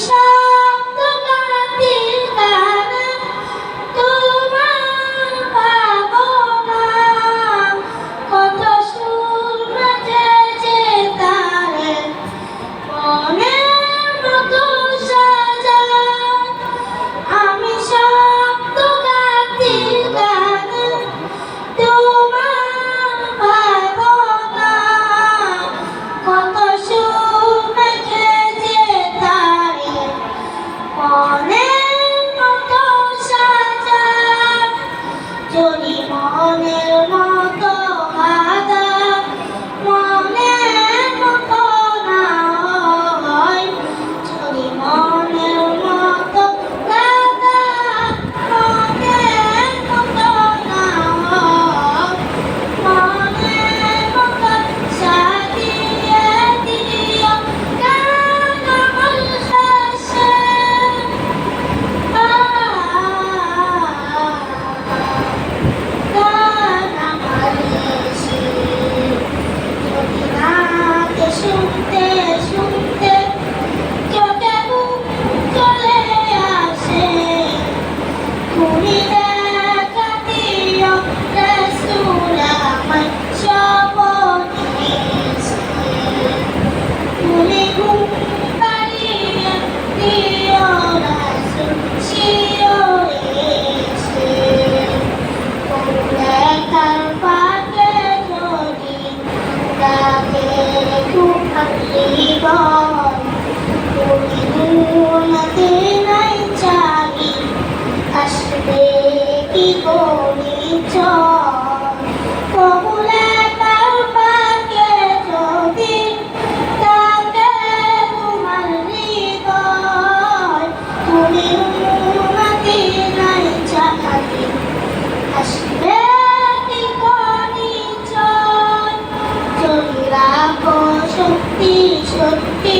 শব্দ গানের গানে তোমার ভাবনা, কত সুর বেজেছে তারে মনের মতো সাজায়। আমি শব্দ গানের গানে তোমার ভাবনা, কত সুর বেজেছে তারে মনের মতো সাজায়। যদি মনের মতো বাঁধা মনের মতো না হয়, যদি মনের মতো বাঁধা মনের মতো না হয়, মনের মতো সাজিয়ে দিও গান আমার শেষে। গান আমার শেষে। যদি রাতে শুনতে শুনতে চোখে ঘুম চলে আসে, তুমি দেখা দিও রাসূল আমায় স্বপনে এসে। তুমি ঘুম পাড়িয়ে দিও রাসূল শিয়রে এসে। দেখার ফাঁকে যদি ডাকে ঘুম জীবন, তুমি দুনিয়াতে নাই চাই আসবে কি পরিচয়। কবুলে তার ফাঁকে যদি ডাকে তোমার হৃদয়, তুমি দুনিয়াতে নাই চাই আসবে কি পরিচয়। যদি রাখো সত্যি সত্যি